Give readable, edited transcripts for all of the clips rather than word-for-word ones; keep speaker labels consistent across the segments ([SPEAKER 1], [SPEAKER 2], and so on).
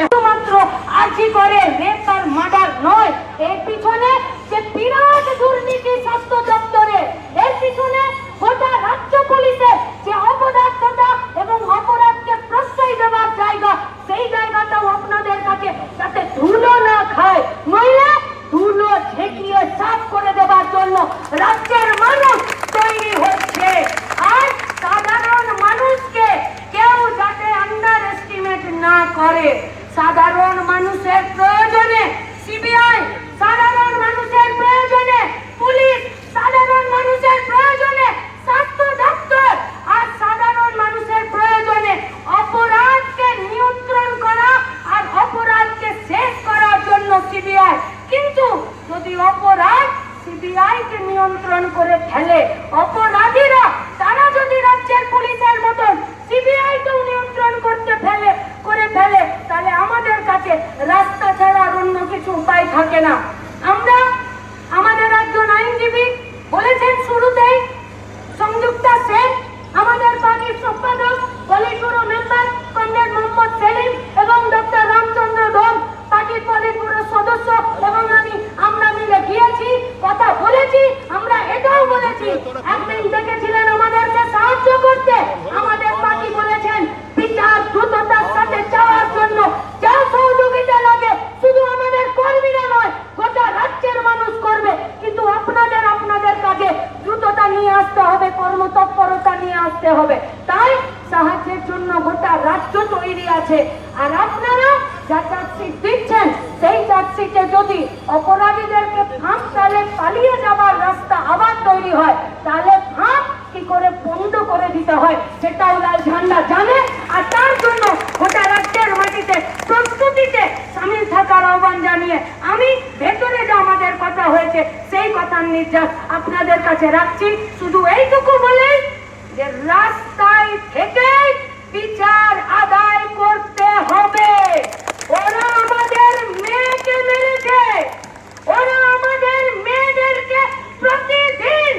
[SPEAKER 1] শুধুমাত্র আজি করে রেপ আর মার্ডার নয়, এর পিছনে যে বিরাট দুর্নীতি স্বাস্থ্য দপ্তরে, এর পিছনে গোটা রাজ্য পুলিশের যে অপদার্থতা এবং অপরাধকে প্রশ্রয় দেওয়ার জায়গা, সেই জায়গাটাও আপনাদের কাছে যাতে ধুলো না খায়, নইলে ধুলো ঝেঁকিয়ে সাফ করে দেওয়ার জন্য রাজ্যের মানুষ তৈরি হচ্ছে। আর সাধারণ মানুষকে কেউ যাতে আন্ডার এস্টিমেট না করে, সাধারণ মানুষের প্রয়োজনে সিবিআই, সাধারণ মানুষের প্রয়োজনে পুলিশ, সাধারণ মানুষের প্রয়োজনে স্বাস্থ্য দপ্তর, আর সাধারণ মানুষের প্রয়োজনে অপরাধকে নিয়ন্ত্রণ করা আর অপরাধকে শেষ করার জন্য সিবিআই। কিন্তু যদি অপরাধ সিবিআই কে নিয়ন্ত্রণ করে ফেলে, অপরাধীরা তারা যদি রাজ্যের পুলিশের মতন সিবিআই কেও নিয়ন্ত্রণ করে ফেলে, তাহলে আমাদের কাছে রাস্তা ছাড়া আর অন্য কিছু উপায় থাকে না। আমরা আমাদের একজন আইনজীবী বলেছেন শুরুতেই, সংযুক্তা সেন, আমাদের পার্টির সম্পাদক, politburo member comrade Mohammad Selim এবং ডক্টর রামচন্দ্র ধোম, পার্টির পলিট ব্যুরো সদস্য, এবং আমরা মিলে গিয়েছি, কথা বলেছি। আমরা এটাও বলেছি, একদিন দেখেছিলেন আমাদেরকে সাহায্য করতে, আমাদের পার্টি বলেছেন বিচার দ্রুততার সাথে চাওয়ার জন্য যা সহযোগিতা লাগে শুধু আমাদের কর্মীরা নয়, গোটা রাজ্যের মানুষ করবে। কিন্তু আপনাদের কাছে দ্রুততা নিয়ে আসতে হবে, কর্মতৎপরতা নিয়ে আসতে হবে। তাই সাহায্যের জন্য গোটা রাজ্য তৈরি আছে। আর আপনারা যা চার্জশিট দিচ্ছেন, সেই চার্জশিটে যদি অপরাধীদেরকে ফাঁস তাহলে পালিয়ে যাবার রাস্তা আবার তৈরি হয়, তাহলে ফাঁস কি করে বন্ধ করে দিতে হয় সেটাও লাল ঝান্ডা জানে। আর তার জন্য গোটা রাজ্যের মাটিতে প্রস্তুতিতে সামিল থাকার আহ্বান জানিয়ে আমি ভেতরে যা আমাদের কথা হয়েছে সেই কথার নির্যাস আপনাদের কাছে রাখছি। শুধু এইটুকু বলেই যে রাস্তায় থেকে বিচার আদায় করতে হবে। ওরা আমাদের মেয়েকে মেরেছে, ওরা আমাদের মেয়েদেরকে প্রতিদিন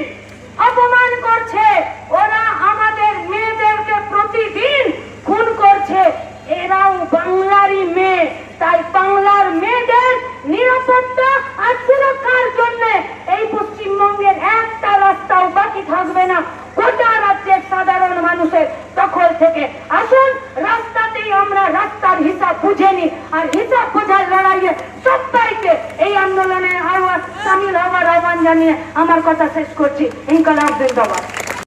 [SPEAKER 1] অপমান করছে, ওরা আমাদের মেয়েদেরকে প্রতিদিন খুন করছে। এরাও বাংলারই মেয়ে, তাই বাংলার মেয়েদের নিরাপত্তা আর সুরক্ষার জন্য এই পশ্চিমবঙ্গের একটা রাস্তাও বাকি থাকবে না গোটা রাজ্যের সাধারণ মানুষের দখল থেকে। আসুন রাস্তাতেই আমরা রাস্তার হিসাব বুঝে নিই, আর হিসাব বোঝার লড়াইয়ে সবাইকে এই আন্দোলনে সামিল হওয়ার আহ্বান জানিয়ে আমার কথা শেষ করছি। ইনকলাব জিন্দাবাদ।